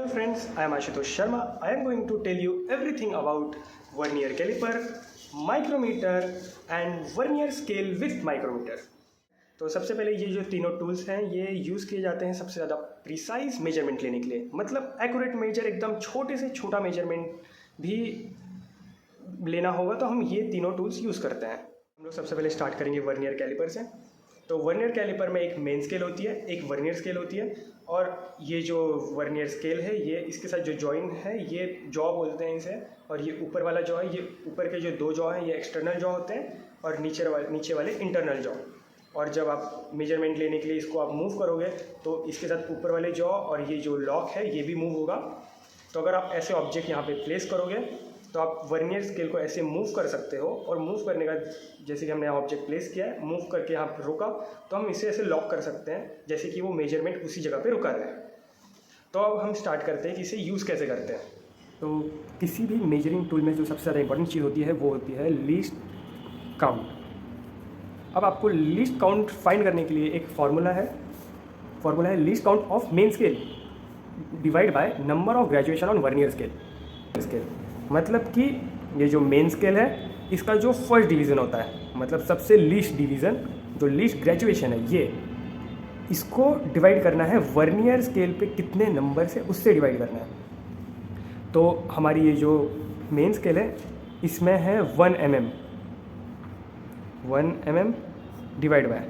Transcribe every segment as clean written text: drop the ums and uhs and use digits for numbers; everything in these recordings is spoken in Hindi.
friends, I am Ashutosh Sharma. I am going to tell you everything about vernier caliper, micrometer and vernier scale with micrometer. तो सबसे पहले ये जो तीनों टूल्स हैं ये यूज़ किए जाते हैं सबसे ज़्यादा प्रिसाइज मेजरमेंट लेने के लिए, मतलब एक्यूरेट मेजर, एकदम छोटे से छोटा मेजरमेंट भी लेना होगा तो हम ये तीनों टूल्स यूज़ करते हैं। हम लोग सबसे पहले स्टार्ट करेंगे वर्नियर कैलिपर से। तो वर्नियर कैलिपर में एक मेन स्केल होती है, एक वर्नियर स्केल होती है, और ये जो वर्नियर स्केल है ये इसके साथ जो जॉइन है ये जॉ बोलते हैं इसे, और ये ऊपर वाला जॉ है, ये ऊपर के जो दो जॉ हैं ये एक्सटर्नल जॉ होते हैं और नीचे वाले इंटरनल जॉ। और जब आप मेजरमेंट लेने के लिए इसको आप मूव करोगे तो इसके साथ ऊपर वाले जॉ और ये जो लॉक है ये भी मूव होगा। तो अगर आप ऐसे ऑब्जेक्ट यहाँ पे प्लेस करोगे तो आप वर्नियर स्केल को ऐसे मूव कर सकते हो, और मूव करने का जैसे कि हमने यहाँ ऑब्जेक्ट प्लेस किया है, मूव करके यहाँ पर रुका तो हम इसे ऐसे लॉक कर सकते हैं जैसे कि वो मेजरमेंट उसी जगह पे रुका रहे। तो अब हम स्टार्ट करते हैं कि इसे यूज़ कैसे करते हैं। तो किसी भी मेजरिंग टूल में जो सबसे ज़्यादा इंपॉर्टेंट चीज़ होती है वो होती है लीस्ट काउंट। अब आपको लीस्ट काउंट फाइंड करने के लिए एक फार्मूला है least count of main scale divide by number of graduation on vernier scale. मतलब कि ये जो मेन स्केल है इसका जो फर्स्ट डिवीज़न होता है, मतलब सबसे लीस्ट डिवीज़न, जो लीस्ट ग्रेजुएशन है, ये इसको डिवाइड करना है वर्नियर स्केल पे कितने नंबर से, उससे डिवाइड करना है। तो हमारी ये जो मेन स्केल है इसमें है 1 mm डिवाइड बाय,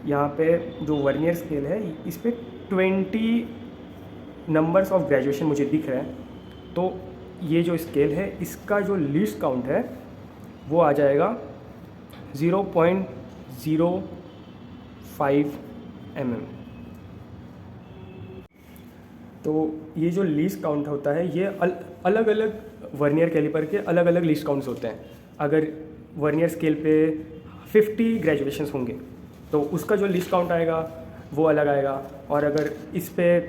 यहाँ पे जो वर्नियर स्केल है इस पर 20 नंबर्स ऑफ ग्रेजुएशन मुझे दिख रहा है। तो ये जो स्केल है इसका जो लीस्ट काउंट है वो आ जाएगा 0.05 mm। तो ये जो लीस्ट काउंट होता है ये अलग अलग वर्नियर कैलिपर के अलग अलग लीस्ट काउंट्स होते हैं। अगर वर्नियर स्केल पे 50 ग्रेजुएशंस होंगे तो उसका जो लीस्ट काउंट आएगा वो अलग आएगा, और अगर इस पे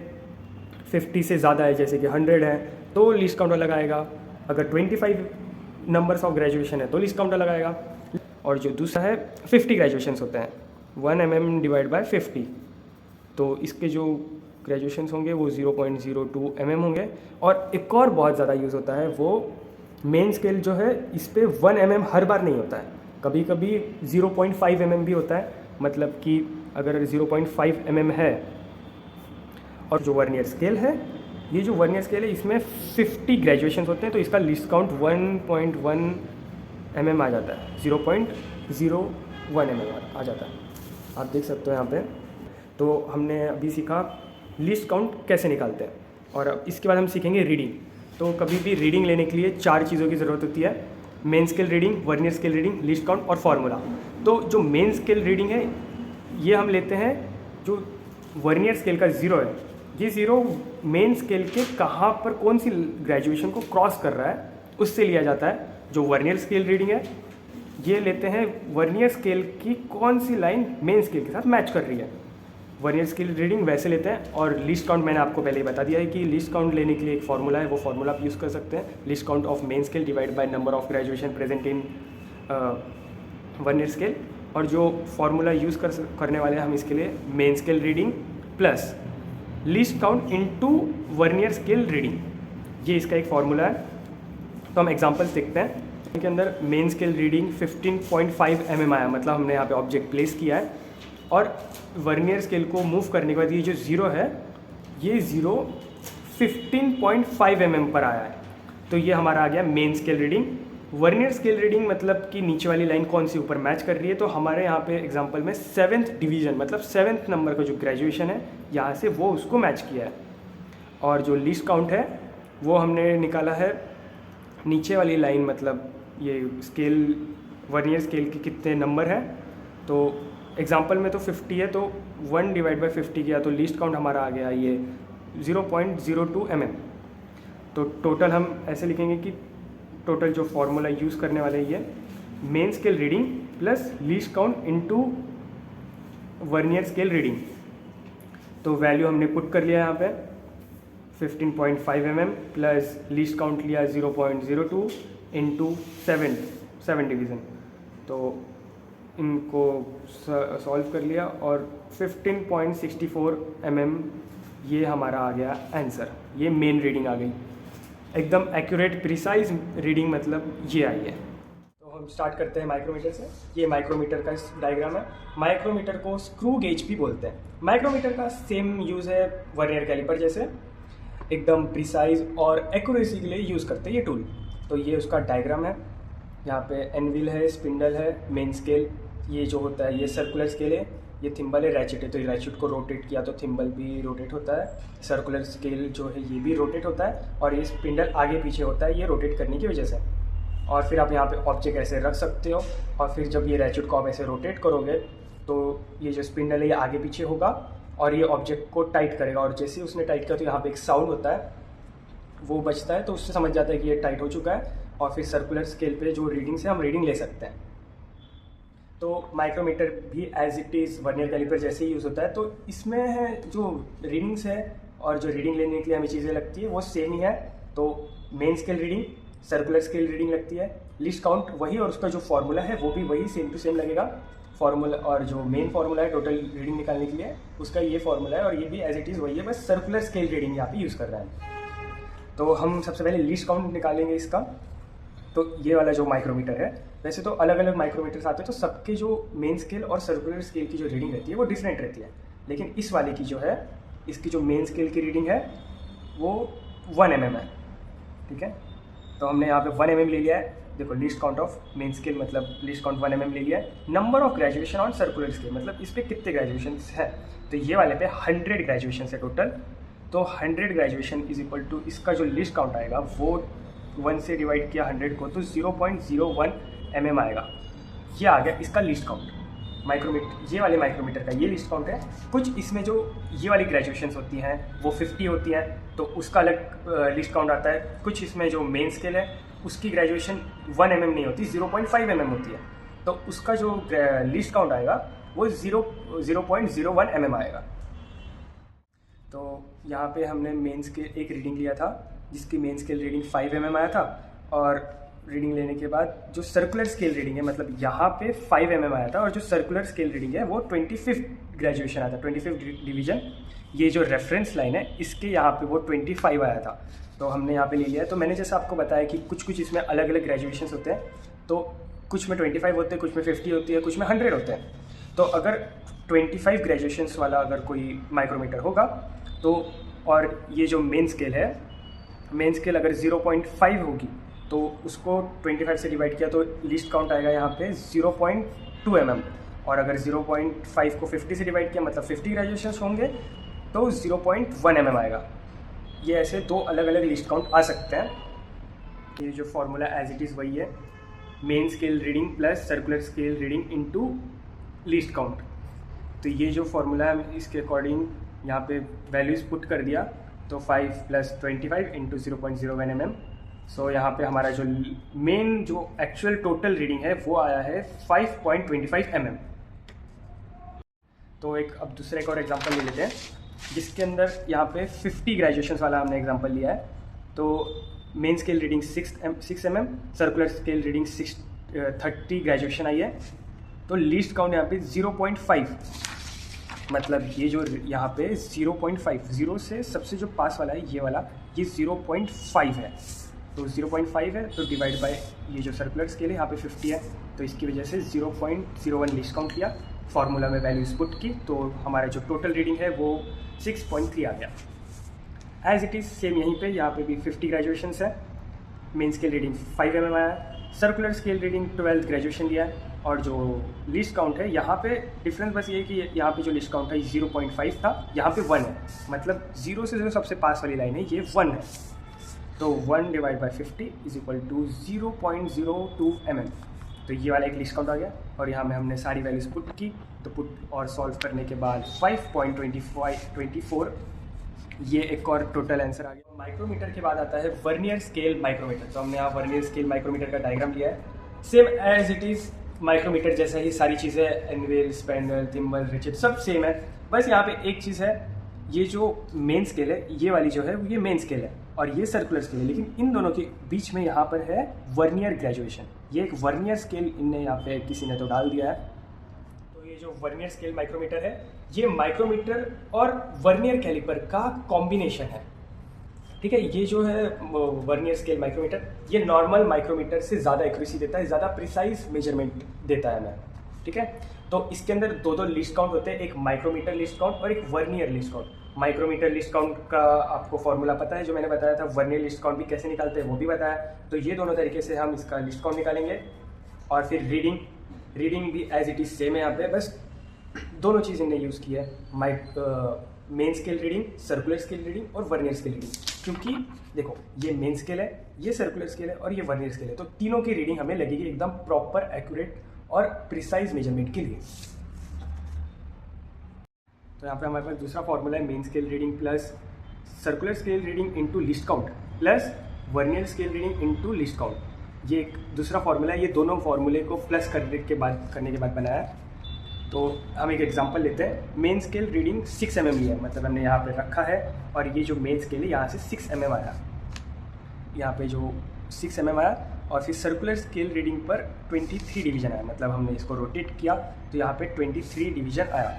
50 से ज़्यादा है जैसे कि 100 है तो लीस्ट काउंट अलग आएगा। अगर 25 नंबर्स ऑफ ग्रेजुएशन है तो लीस्ट काउंट अलग आएगा। और जो दूसरा है 50 ग्रेजुएशंस होते हैं, 1 mm डिवाइड बाय 50, तो इसके जो ग्रेजुएशंस होंगे वो 0.02 mm होंगे। और एक और बहुत ज़्यादा यूज़ होता है वो मेन स्केल जो है इस पर 1 mm हर बार नहीं होता है, कभी कभी 0.5 mm भी होता है। मतलब कि अगर 0.5 mm है, और जो वर्नियर स्केल है, ये जो वर्नियर स्केल है इसमें 50 ग्रेजुएशंस होते हैं तो इसका लीस्ट काउंट 1.1 mm आ जाता है, 0.01 mm आ जाता है। आप देख सकते हो यहाँ पे। तो हमने अभी सीखा लीस्ट काउंट कैसे निकालते हैं, और अब इसके बाद हम सीखेंगे रीडिंग। तो कभी भी रीडिंग लेने के लिए 4 चीज़ों की ज़रूरत होती है: main scale reading, vernier scale reading, least count और फार्मूला। तो जो मेन स्केल रीडिंग है ये हम लेते हैं जो वर्नियर स्केल का 0 है, ये 0 मेन स्केल के कहाँ पर कौन सी ग्रेजुएशन को क्रॉस कर रहा है उससे लिया जाता है। जो वर्नियर स्केल रीडिंग है ये लेते हैं वर्नियर स्केल की कौन सी लाइन मेन स्केल के साथ मैच कर रही है, वर्नियर स्केल रीडिंग वैसे लेते हैं। और लीस्ट काउंट मैंने आपको पहले ही बता दिया है कि लीस्ट काउंट लेने के लिए एक फार्मूला है, वो फार्मूला आप यूज़ कर सकते हैं, least count of main scale divide by number of graduation present in vernier scale. और जो फार्मूला यूज़ करने वाले हैं हम इसके लिए main scale reading plus least count into vernier scale reading, ये इसका एक फार्मूला है। तो हम एग्जांपल्स देखते हैं। इनके अंदर मेन स्केल रीडिंग 15.5 mm आया, मतलब हमने यहाँ पे ऑब्जेक्ट प्लेस किया है, और वर्नियर स्केल को मूव करने के बाद ये जो 0 है ये 0 15.5 mm पर आया है। तो ये हमारा आ गया main scale reading. Vernier scale reading मतलब कि नीचे वाली लाइन कौन सी ऊपर मैच कर रही है। तो हमारे यहाँ पे एग्जांपल में 7th डिवीज़न, मतलब 7th नंबर का जो ग्रेजुएशन है यहाँ से वो उसको मैच किया है। और जो लीस्ट काउंट है वो हमने निकाला है नीचे वाली लाइन, मतलब ये स्केल वर्नियर स्केल के कितने नंबर हैं। तो एग्जांपल में तो 50 है तो 1 डिवाइड बाय 50 किया तो लीस्ट काउंट हमारा आ गया ये 0.02 mm। तो टोटल हम ऐसे लिखेंगे कि टोटल जो फार्मूला यूज़ करने वाले हैं ये main scale reading plus least count into vernier scale reading. तो वैल्यू हमने पुट कर लिया यहाँ पे 15.5 mm प्लस लीस्ट काउंट लिया 0.02 इंटू 7 डिवीज़न। तो इनको सॉल्व कर लिया और 15.64 mm ये हमारा आ गया आंसर, ये मेन रीडिंग आ गई, एकदम एक्यूरेट प्रिसाइज रीडिंग मतलब ये आई है। तो हम स्टार्ट करते हैं माइक्रोमीटर से। ये माइक्रोमीटर का डायग्राम है। माइक्रोमीटर को स्क्रू गेज भी बोलते हैं। माइक्रोमीटर का सेम यूज़ है वर्नियर कैलिपर जैसे, एकदम प्रिसाइज और एक्यूरेसी के लिए यूज़ करते हैं ये टूल। तो ये उसका डायग्राम है। यहाँ पे एनविल है, स्पिंडल है, मेन स्केल, ये जो होता है ये सर्कुलर स्केल है, ये थिम्बल है, रैचेट है, तो रैचेट को रोटेट किया तो थिम्बल भी रोटेट होता है। सर्कुलर स्केल जो है ये भी रोटेट होता है, और ये स्पिंडल आगे पीछे होता है ये रोटेट करने की वजह से। और फिर आप यहाँ पे ऑब्जेक्ट ऐसे रख सकते हो, और फिर जब ये रैचेट को आप ऐसे रोटेट करोगे तो ये जो स्पिंडल है ये आगे पीछे होगा और ये ऑब्जेक्ट को टाइट करेगा, और जैसे ही उसने टाइट किया तो यहाँ पे एक साउंड होता है वो बचता है, तो उससे समझ जाता है कि ये टाइट हो चुका है, और फिर सर्कुलर स्केल पे जो रीडिंग से हम रीडिंग ले सकते हैं। तो माइक्रोमीटर भी as it is vernier caliper जैसे ही यूज़ होता है। तो इसमें है जो रीडिंग्स है और जो रीडिंग लेने के लिए हमें चीज़ें लगती है वो सेम ही है। तो main scale reading, circular scale reading लगती है, लिस्ट काउंट वही, और उसका जो फार्मूला है वो भी वही सेम टू सेम लगेगा फार्मूला। और जो मेन फार्मूला है टोटल रीडिंग निकालने के लिए उसका ये फार्मूला है, और ये भी एज इट इज़ वही है, बस सर्कुलर स्केल रीडिंग यहाँ पे यूज़ कर रहा है। तो हम सबसे पहले लिस्ट काउंट निकालेंगे इसका। तो ये वाला जो माइक्रोमीटर है, वैसे तो अलग अलग माइक्रोमीटर्स आते हैं तो सबके जो मेन स्केल और सर्कुलर स्केल की जो रीडिंग रहती है वो डिफरेंट रहती है, लेकिन इस वाले की जो है, इसकी जो मेन स्केल की रीडिंग है वो 1 mm है। ठीक है, तो हमने यहाँ पे 1 mm ले लिया है। देखो list count of main scale मतलब लिस्ट काउंट 1 mm ले लिया है। Number of graduation on circular scale मतलब इस पर कितने ग्रेजुएशन है, तो ये वाले पे 100 ग्रेजुएशन है टोटल। तो 100 ग्रेजुएशन इज इक्वल टू इसका जो लिस्ट काउंट आएगा वो 1 से डिवाइड किया 100 को तो 0.01 mm आएगा। ये आ गया इसका लिस्ट काउंट माइक्रोमीटर, ये वाले माइक्रोमीटर का ये लिस्ट काउंट है। कुछ इसमें जो ये वाली ग्रेजुएशंस होती हैं वो 50 होती हैं तो उसका अलग लिस्ट काउंट आता है। कुछ इसमें जो मेन स्केल है उसकी ग्रेजुएशन 1 mm नहीं होती, 0.5 mm होती है, तो उसका जो लिस्ट काउंट आएगा वो 0.01 mm आएगा। तो यहाँ पे हमने मेन स्केल एक रीडिंग लिया था जिसकी मेन स्केल रीडिंग 5 mm आया था, और रीडिंग लेने के बाद जो सर्कुलर स्केल रीडिंग है मतलब यहाँ पे 5 mm आया था, और जो सर्कुलर स्केल रीडिंग है वो 25th ग्रेजुएशन आया था, 25th डिवीजन। ये जो रेफरेंस लाइन है इसके यहाँ पे वो 25 आया था, तो हमने यहाँ पे ले लिया है। तो मैंने जैसे आपको बताया कि कुछ इसमें अलग अलग ग्रेजुएशंस होते हैं, तो कुछ में 25 होते हैं, कुछ में 50 होती है, कुछ में 100 होते हैं। तो अगर 25 ग्रेजुएशंस वाला अगर कोई माइक्रोमीटर होगा तो, और ये जो मेन स्केल है, मेन स्केल अगर 0.5 होगी तो उसको 25 से डिवाइड किया तो लिस्ट काउंट आएगा यहाँ पे 0.2 mm, और अगर 0.5 को 50 से डिवाइड किया मतलब 50 ग्रेजुएशंस होंगे तो 0.1 mm आएगा। ये ऐसे दो अलग अलग लिस्ट काउंट आ सकते हैं। ये जो फार्मूला एज इट इज़ वही है, main scale reading plus circular scale reading into list count. तो ये जो फार्मूला है इसके अकॉर्डिंग यहाँ पे वैल्यूज़ पुट कर दिया, तो 5 + 25 इंटू 0.01 mm। सो यहाँ पे हमारा जो मेन जो एक्चुअल टोटल रीडिंग है वो आया है 5.25 mm। तो अब दूसरे एक और एग्जांपल ले लेते हैं जिसके अंदर यहाँ पे 50 ग्रेजुएशंस वाला हमने एग्जांपल लिया है। तो main scale reading 6 mm, circular scale reading 30 graduation I है। तो लीस्ट काउंट यहाँ पे 0.5, मतलब ये जो यहाँ पे 0.5, 0 से सबसे जो पास वाला है ये वाला, ये 0.5 है। तो 0.5 है तो डिवाइड बाय ये जो सर्कुलर स्केल है यहाँ पे 50 है, तो इसकी वजह से 0.01 लिस्ट काउंट किया, फार्मूला में वैल्यूज पुट की, तो हमारा जो टोटल रीडिंग है वो 6.3 आ गया। एज इट इज़ सेम यहीं पे यहाँ पे भी 50 ग्रेजुएशंस है, मेन स्केल रीडिंग 5 mm आया है, circular scale reading 12th graduation लिया है, और जो लिस्ट काउंट है यहाँ पे डिफरेंस बस ये कि यहाँ पे जो लिस्ट काउंट है 0.5 था, यहाँ पे 1 है, मतलब 0 से जो सबसे पास वाली लाइन है ये 1 है। तो 1 divide by 50 is equal to 0.02 mm। तो ये वाला एक लिस्ट काउंट आ गया, और यहाँ में हमने सारी वैल्यूज पुट की, तो पुट और सॉल्व करने के बाद 5.24 ये एक और टोटल आंसर आ गया। माइक्रोमीटर के बाद आता है वर्नियर स्केल माइक्रोमीटर। तो हमने यहाँ वर्नियर स्केल माइक्रोमीटर का डायग्राम लिया है, same as it is micrometer जैसा ही सारी चीज़ें, एनवेल, स्पेंडल, थिम्बल, रिचेट सब सेम है। बस यहाँ पे एक चीज़ है, ये जो मेन स्केल है ये वाली जो है ये मेन स्केल है और ये सर्कुलर स्केल है, लेकिन इन दोनों के बीच में यहाँ पर है वर्नियर ग्रेजुएशन। ये एक वर्नियर स्केल इनने यहाँ पे किसी ने तो डाल दिया है। तो ये जो जो वर्नियर स्केल माइक्रोमीटर है, ये माइक्रोमीटर और वर्नियर कैलिपर का कॉम्बिनेशन है। ठीक है, ये जो है वर्नियर स्केल माइक्रोमीटर, ये नॉर्मल माइक्रोमीटर से ज़्यादा एक्यूरेसी देता है, ज़्यादा प्रिसाइज मेजरमेंट देता है हमें। ठीक है, तो इसके अंदर दो लिस्ट काउंट होते हैं, एक माइक्रोमीटर लिस्ट काउंट और एक vernier least count. Micrometer least count का आपको फॉर्मूला पता है जो मैंने बताया था, वर्नियर लिस्ट काउंट भी कैसे निकालते हैं वो भी बताया। तो ये दोनों तरीके से हम इसका लिस्ट काउंट निकालेंगे। और फिर रीडिंग भी एज इट इज़ सेम है यहाँ पे, बस दोनों चीज़ इन्हें यूज़ की है, main scale reading, circular scale reading और वर्नियर स्केल रीडिंग। क्योंकि देखो, ये मेन स्केल है, ये सर्कुलर स्केल है और ये वर्नियर स्केल है, तो तीनों की रीडिंग हमें लगेगी एकदम प्रॉपर, एक्यूरेट और प्रिसाइज मेजरमेंट के लिए। तो यहाँ पे हमारे पास दूसरा फॉर्मूला है, main scale reading plus circular scale reading into list count plus vernier scale reading into list count. ये एक दूसरा फॉर्मूला है, ये दोनों फॉर्मूले को प्लस करने के बाद बनाया है। तो हम एक एग्जांपल लेते हैं। मेन स्केल रीडिंग 6 mm लिया है, मतलब हमने यहाँ पे रखा है और ये जो मेन स्केल है यहाँ से 6 mm आया, यहाँ पे जो 6 mm आया। और फिर सर्कुलर स्केल रीडिंग पर 23 डिवीज़न आया, मतलब हमने इसको रोटेट किया तो यहाँ पे 23 डिवीज़न आया।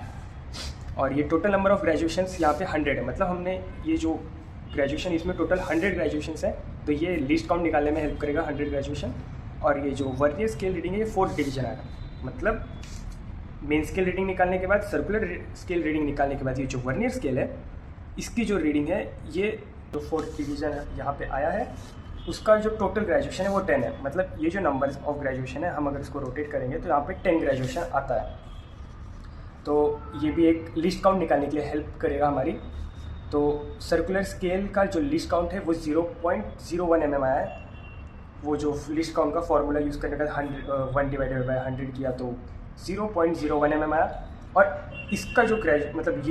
और ये टोटल नंबर ऑफ ग्रेजुएशंस यहाँ पे 100 है, मतलब हमने ये जो ग्रेजुएशन, इसमें टोटल 100 ग्रेजुएशंस है, तो ये लिस्ट काउंट निकालने में हेल्प करेगा 100 ग्रेजुएशन। और ये जो वर्नियर स्केल रीडिंग है ये 4th डिवीज़न आएगा, मतलब मेन स्केल रीडिंग निकालने के बाद, सर्कुलर स्केल रीडिंग निकालने के बाद ये जो वर्नियर स्केल है इसकी जो रीडिंग है, ये जो 4th डिवीज़न यहाँ पे आया है, उसका जो टोटल ग्रेजुएशन है वो 10 है। मतलब ये जो नंबर ऑफ ग्रेजुएशन है, हम अगर इसको रोटेट करेंगे तो यहाँ पे 10 ग्रेजुएशन आता है। तो ये भी एक लिस्ट काउंट निकालने के लिए हेल्प करेगा हमारी। तो सर्कुलर स्केल का जो लिस्ट काउंट है वो 0.01 mm आया है। वो जो लिस्ट काउंट का फॉर्मूला यूज़ करने का 1/100 किया तो 0.01 mm आया। और इसका जो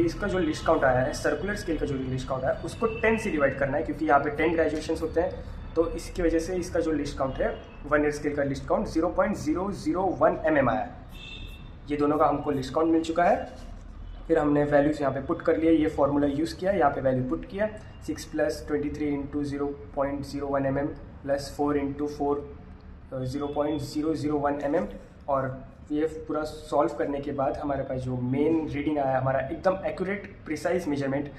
इसका जो लिस्ट काउंट आया है, सर्कुलर स्केल का जो लिस्ट काउंट आया है, उसको 10 से डिवाइड करना है, क्योंकि यहाँ पे 10 ग्रेजुएशंस होते हैं। तो इसकी वजह से इसका जो लिस्ट काउंट है, वर्नियर स्केल का लिस्ट काउंट 0.001 mm आया है। ये दोनों का हमको लिस्ट काउंट मिल चुका है। फिर हमने वैल्यूज़ यहाँ पे पुट कर लिए, ये फॉर्मूला यूज़ किया, यहाँ पे वैल्यू पुट किया, 6 + 23 × 0.01 mm + 4 × 4 0.001 mm। और ये पूरा सॉल्व करने के बाद हमारे पास जो मेन रीडिंग आया हमारा, एकदम एक्यूरेट प्रिसाइज मेजरमेंट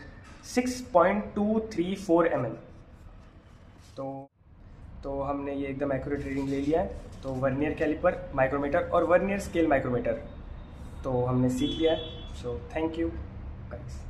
6.234 mm। तो हमने ये एकदम एक्यूरेट रीडिंग ले लिया है। तो वर्नियर कैलिपर माइक्रोमीटर और वर्नियर स्केल माइक्रोमीटर तो हमने सीख लिया है। So thank you guys.